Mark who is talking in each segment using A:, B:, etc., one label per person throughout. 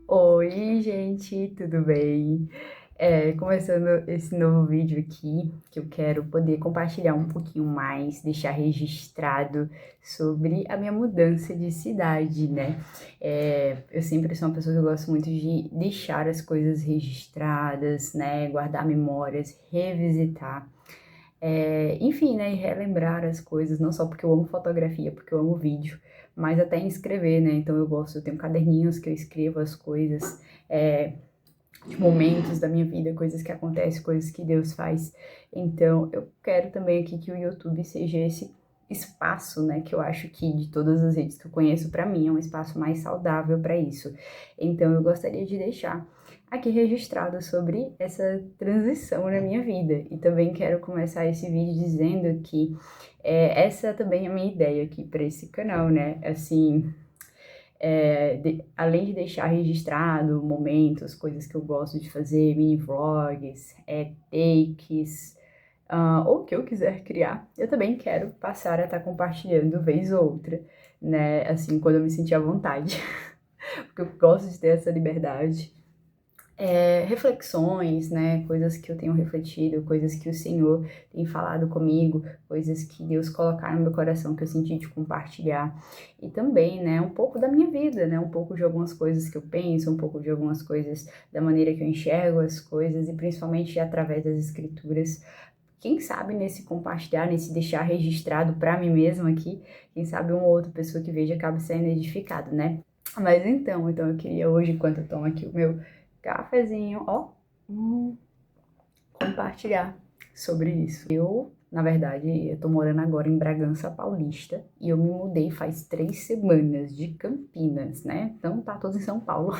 A: Oi, gente, tudo bem? Começando esse novo vídeo aqui, que eu quero poder compartilhar um pouquinho mais, deixar registrado sobre a minha mudança de cidade, né? Eu sempre sou uma pessoa que eu gosto muito de deixar as coisas registradas, né? Guardar memórias, revisitar. Enfim, né, e relembrar as coisas, não só porque eu amo fotografia, porque eu amo vídeo, mas até em escrever, né? Então eu tenho caderninhos que eu escrevo as coisas, de momentos da minha vida, coisas que acontecem, coisas que Deus faz. Então eu quero também aqui que o YouTube seja esse espaço, né, que eu acho que de todas as redes que eu conheço, para mim é um espaço mais saudável para isso. Então eu gostaria de deixar aqui registrado sobre essa transição na minha vida. E também quero começar esse vídeo dizendo que essa também é a minha ideia aqui para esse canal, né? Assim, além de deixar registrado momentos, coisas que eu gosto de fazer, mini vlogs, takes, ou o que eu quiser criar, eu também quero passar a estar compartilhando vez ou outra, né? Assim, quando eu me sentir à vontade, porque eu gosto de ter essa liberdade. Reflexões, né, coisas que eu tenho refletido, coisas que o Senhor tem falado comigo, coisas que Deus colocar no meu coração que eu senti de compartilhar, e também, né, um pouco da minha vida, né, um pouco de algumas coisas que eu penso, um pouco de algumas coisas da maneira que eu enxergo as coisas, e principalmente através das escrituras. Quem sabe nesse compartilhar, nesse deixar registrado para mim mesma aqui, quem sabe uma ou outra pessoa que veja acaba sendo edificado, né? Mas então eu queria hoje, enquanto eu tomo aqui o meu cafezinho, ó, compartilhar sobre isso. Na verdade, eu tô morando agora em Bragança Paulista e eu me mudei faz 3 semanas de Campinas, né? Então tá tudo em São Paulo,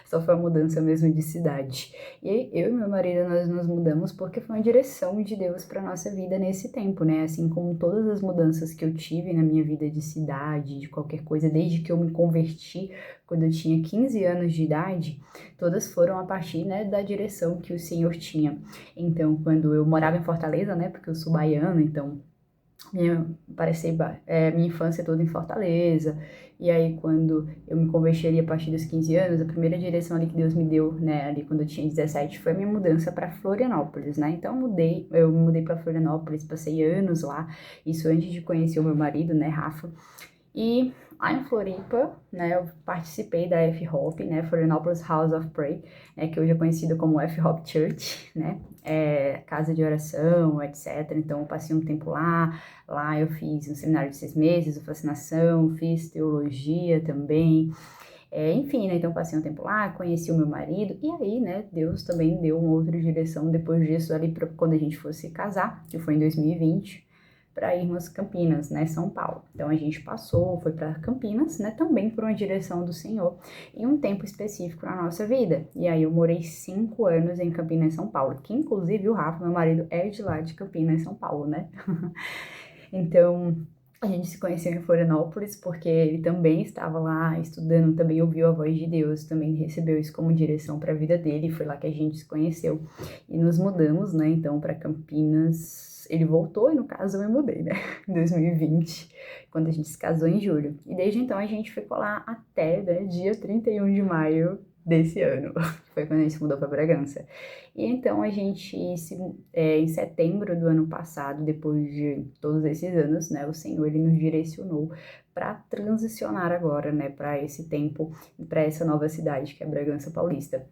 A: só foi a mudança mesmo de cidade. E aí, eu e meu marido, nós nos mudamos porque foi uma direção de Deus para nossa vida nesse tempo, né? Assim como todas as mudanças que eu tive na minha vida de cidade, de qualquer coisa, desde que eu me converti, quando eu tinha 15 anos de idade, todas foram a partir, né, da direção que o Senhor tinha. Então, quando eu morava em Fortaleza, né, porque eu sou baiana, então minha infância toda em Fortaleza. E aí, quando eu me converti ali a partir dos 15 anos, a primeira direção ali que Deus me deu, né, ali quando eu tinha 17, foi a minha mudança para Florianópolis, né? Então, eu me mudei para Florianópolis, passei anos lá, isso antes de conhecer o meu marido, né, Rafa. E lá em Floripa, né, eu participei da F-Hop, né, Florianópolis House of Prayer, né, que hoje é conhecido como F-Hop Church, né, casa de oração, etc. Então eu passei um tempo lá eu fiz um seminário de 6 meses, de fascinação, fiz teologia também, enfim, né, então passei um tempo lá, conheci o meu marido, e aí, né, Deus também deu uma outra direção depois disso, ali pra quando a gente fosse casar, que foi em 2020, para irmos Campinas, né, São Paulo. Então a gente foi para Campinas, né, também por uma direção do Senhor, em um tempo específico na nossa vida. E aí eu morei 5 anos em Campinas, São Paulo, que inclusive o Rafa, meu marido, é de lá de Campinas, São Paulo, né? Então, a gente se conheceu em Florianópolis porque ele também estava lá estudando, também ouviu a voz de Deus, também recebeu isso como direção para a vida dele, foi lá que a gente se conheceu. E nos mudamos, né, então, para Campinas. Ele voltou e, no caso, eu me mudei, né, em 2020, quando a gente se casou em julho. E desde então a gente ficou lá até, né, dia 31 de maio desse ano, que foi quando a gente se mudou para Bragança. E então em setembro do ano passado, depois de todos esses anos, né, o Senhor ele nos direcionou para transicionar agora, né, para esse tempo, para essa nova cidade que é Bragança Paulista.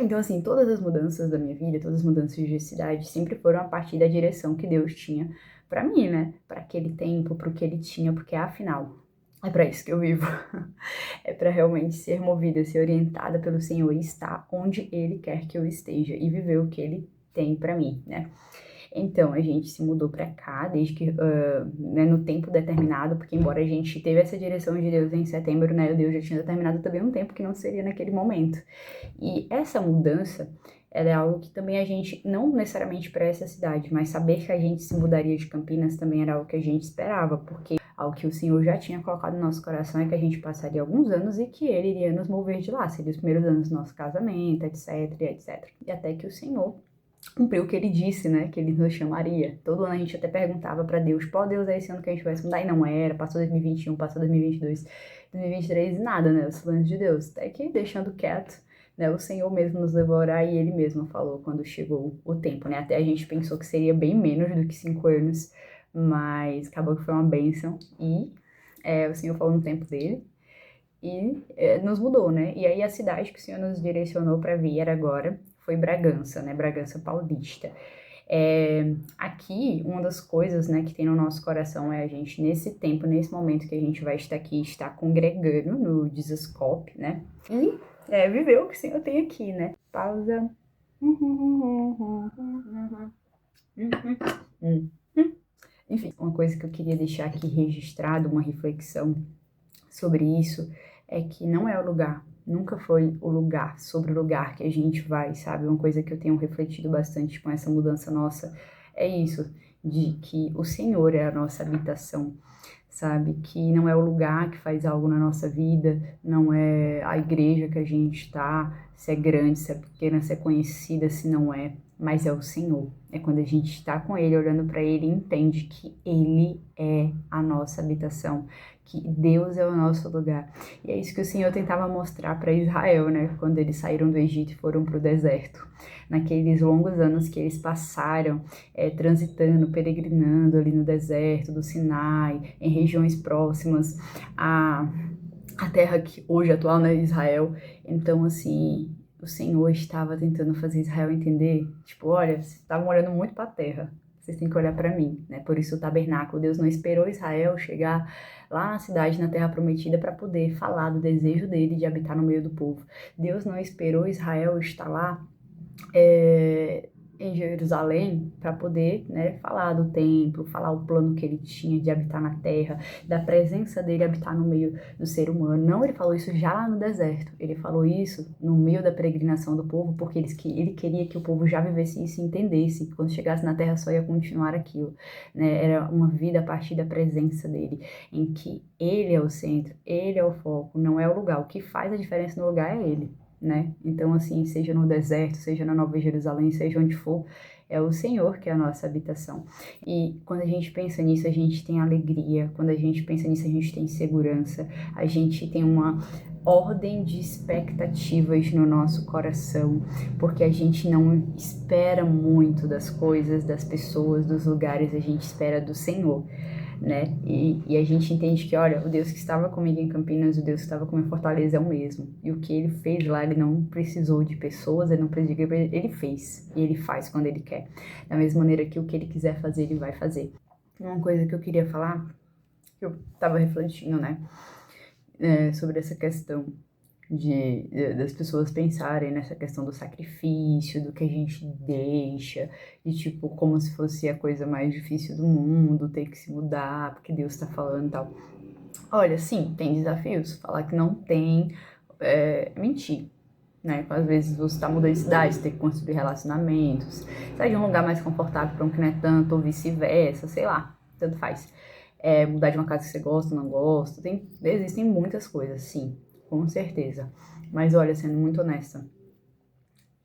A: Então, assim, todas as mudanças da minha vida, todas as mudanças de cidade sempre foram a partir da direção que Deus tinha para mim, né, para aquele tempo, para o que Ele tinha, porque afinal é para isso que eu vivo. É para realmente ser movida, ser orientada pelo Senhor e estar onde Ele quer que eu esteja e viver o que Ele tem para mim, né? Então, a gente se mudou para cá, desde que, né, no tempo determinado, porque embora a gente teve essa direção de Deus em setembro, né, Deus já tinha determinado também um tempo que não seria naquele momento. E essa mudança, ela é algo que também a gente, não necessariamente para essa cidade, mas saber que a gente se mudaria de Campinas também era algo que a gente esperava, porque algo que o Senhor já tinha colocado no nosso coração é que a gente passaria alguns anos e que Ele iria nos mover de lá, seria os primeiros anos do nosso casamento, etc, etc. E até que o Senhor cumpriu o que ele disse, né, que ele nos chamaria. Todo ano a gente até perguntava para Deus, pô, Deus, é esse ano que a gente vai se mudar? E não era, passou 2021, passou 2022, 2023 e nada, né, os planos de Deus. Até que, deixando quieto, né, o Senhor mesmo nos levou a orar e Ele mesmo falou quando chegou o tempo, né, até a gente pensou que seria bem menos do que 5 anos, mas acabou que foi uma bênção e o Senhor falou no tempo dele. E nos mudou, né? E aí a cidade que o Senhor nos direcionou para vir era agora foi Bragança, né? Bragança Paulista. Aqui, uma das coisas, né, que tem no nosso coração é a gente, nesse tempo, nesse momento que a gente vai estar aqui, estar congregando no Jesuscope, né? E viver o que o Senhor tem aqui, né? Pausa. Enfim, uma coisa que eu queria deixar aqui registrado, uma reflexão sobre isso, é que não é o lugar, nunca foi o lugar, sobre o lugar que a gente vai, sabe? Uma coisa que eu tenho refletido bastante com essa mudança nossa é isso, de que o Senhor é a nossa habitação, sabe? Que não é o lugar que faz algo na nossa vida, não é a igreja que a gente está, se é grande, se é pequena, se é conhecida, se não é, mas é o Senhor. É quando a gente está com Ele, olhando para Ele e entende que Ele é a nossa habitação, que Deus é o nosso lugar. E é isso que o Senhor tentava mostrar para Israel, né? Quando eles saíram do Egito e foram para o deserto. Naqueles longos anos que eles passaram transitando, peregrinando ali no deserto do Sinai, em regiões próximas à terra que hoje é atual, né, Israel. Então, assim, o Senhor estava tentando fazer Israel entender, tipo, olha, vocês estavam olhando muito para a terra, vocês têm que olhar para mim, né? Por isso o tabernáculo, Deus não esperou Israel chegar lá na cidade, na terra prometida, para poder falar do desejo dele de habitar no meio do povo. Deus não esperou Israel estar lá em Jerusalém para poder, né, falar do templo, falar o plano que ele tinha de habitar na terra, da presença dele habitar no meio do ser humano. Não, ele falou isso já lá no deserto. Ele falou isso no meio da peregrinação do povo, porque ele queria que o povo já vivesse isso e entendesse que quando chegasse na terra só ia continuar aquilo, né? Era uma vida a partir da presença dele, em que ele é o centro, ele é o foco, não é o lugar. O que faz a diferença no lugar é ele, né? Então, assim, seja no deserto, seja na Nova Jerusalém, seja onde for, é o Senhor que é a nossa habitação. E quando a gente pensa nisso, a gente tem alegria, quando a gente pensa nisso, a gente tem segurança, a gente tem uma ordem de expectativas no nosso coração, porque a gente não espera muito das coisas, das pessoas, dos lugares, a gente espera do Senhor, né? E a gente entende que, olha, o Deus que estava comigo em Campinas, o Deus que estava comigo em Fortaleza é o mesmo. E o que ele fez lá, ele não precisou de pessoas, ele não precisou de igreja, ele fez. E ele faz quando ele quer. Da mesma maneira que o que ele quiser fazer, ele vai fazer. Uma coisa que eu queria falar, que eu estava refletindo, né? Sobre essa questão das pessoas pensarem nessa questão do sacrifício, do que a gente deixa, de tipo, como se fosse a coisa mais difícil do mundo, ter que se mudar, porque Deus tá falando e tal. Olha, sim, tem desafios. Falar que não tem, mentir, né? Às vezes você tá mudando de cidade, você tem que construir relacionamentos, sair de um lugar mais confortável para um que não é tanto, ou vice-versa, sei lá, tanto faz. Mudar de uma casa que você gosta, não gosta, existem muitas coisas, sim, com certeza. Mas olha, sendo muito honesta,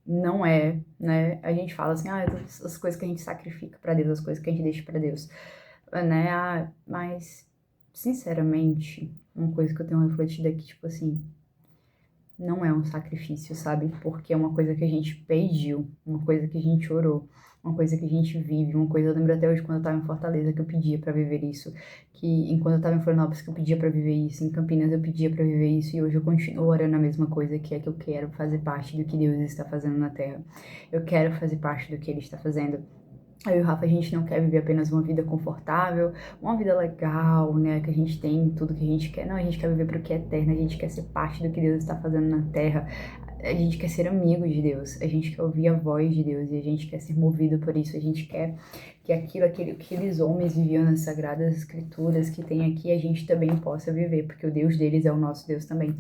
A: não é, né? A gente fala assim, as coisas que a gente sacrifica para Deus, as coisas que a gente deixa para Deus, né? Mas, sinceramente, uma coisa que eu tenho refletido aqui, tipo assim, não é um sacrifício, sabe? Porque é uma coisa que a gente pediu, uma coisa que a gente orou, uma coisa que a gente vive, uma coisa, eu lembro até hoje quando eu tava em Fortaleza que eu pedia pra viver isso, que enquanto eu tava em Florianópolis que eu pedia pra viver isso, em Campinas eu pedia pra viver isso e hoje eu continuo orando a mesma coisa, que é que eu quero fazer parte do que Deus está fazendo na Terra. Eu quero fazer parte do que Ele está fazendo. Eu e o Rafa, a gente não quer viver apenas uma vida confortável, uma vida legal, né, que a gente tem tudo que a gente quer. Não, a gente quer viver para o que é eterno, a gente quer ser parte do que Deus está fazendo na Terra, a gente quer ser amigo de Deus, a gente quer ouvir a voz de Deus e a gente quer ser movido por isso, a gente quer que aqueles homens viviam nas Sagradas Escrituras que tem aqui, a gente também possa viver, porque o Deus deles é o nosso Deus também.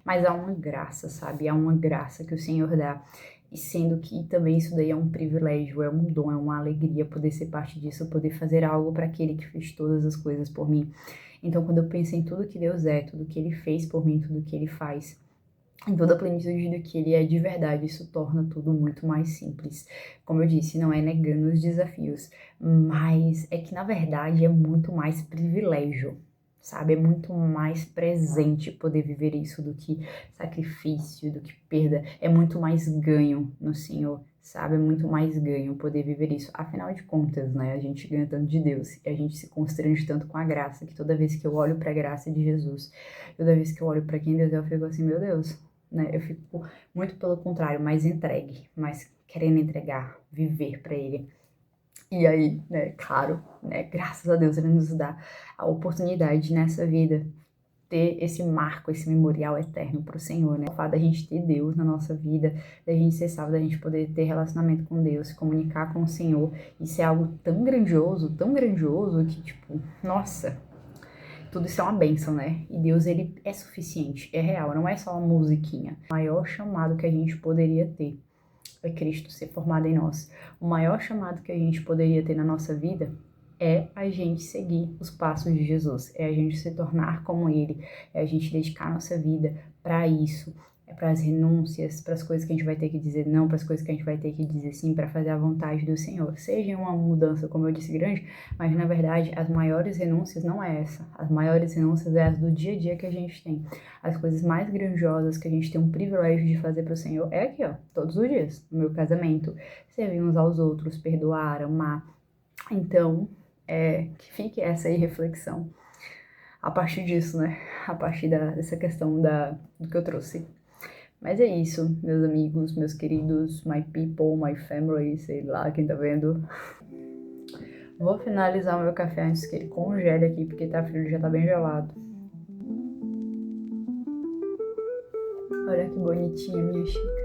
A: Mas há uma graça, sabe? Há uma graça que o Senhor dá. E sendo que também isso daí é um privilégio, é um dom, é uma alegria poder ser parte disso, poder fazer algo para aquele que fez todas as coisas por mim. Então, quando eu penso em tudo que Deus é, tudo que Ele fez por mim, tudo que Ele faz, em toda a plenitude do que ele é de verdade, isso torna tudo muito mais simples. Como eu disse, não é negando os desafios, mas é que na verdade é muito mais privilégio, sabe? É muito mais presente poder viver isso do que sacrifício, do que perda. É muito mais ganho no Senhor, sabe? É muito mais ganho poder viver isso. Afinal de contas, né? A gente ganha tanto de Deus e a gente se constrange tanto com a graça que toda vez que eu olho para a graça de Jesus, toda vez que eu olho para quem Deus é, eu fico assim, meu Deus, né? Eu fico muito pelo contrário, mais entregue, mais querendo entregar, viver para Ele. E aí, né, claro, né, graças a Deus Ele nos dá a oportunidade nessa vida ter esse marco, esse memorial eterno para o Senhor, né? O fato da gente ter Deus na nossa vida, da gente ser salvo, da gente poder ter relacionamento com Deus, se comunicar com o Senhor, isso é algo tão grandioso que, tipo, nossa, tudo isso é uma bênção, né? E Deus, ele é suficiente, é real, não é só uma musiquinha. O maior chamado que a gente poderia ter é Cristo ser formado em nós. O maior chamado que a gente poderia ter na nossa vida é a gente seguir os passos de Jesus, é a gente se tornar como Ele, é a gente dedicar a nossa vida para isso, é para as renúncias, para as coisas que a gente vai ter que dizer não, para as coisas que a gente vai ter que dizer sim, para fazer a vontade do Senhor. Seja uma mudança, como eu disse, grande, mas na verdade as maiores renúncias não é essa. As maiores renúncias é as do dia a dia que a gente tem. As coisas mais grandiosas que a gente tem um privilégio de fazer para o Senhor é aqui, ó, todos os dias, no meu casamento, servir uns aos outros, perdoar, amar. Então, que fique essa aí reflexão a partir disso, né? A partir dessa questão do que eu trouxe. Mas é isso, meus amigos, meus queridos, my people, my family, sei lá quem tá vendo. Vou finalizar o meu café antes que ele congele aqui, porque tá frio, ele já tá bem gelado. Olha que bonitinha minha xícara.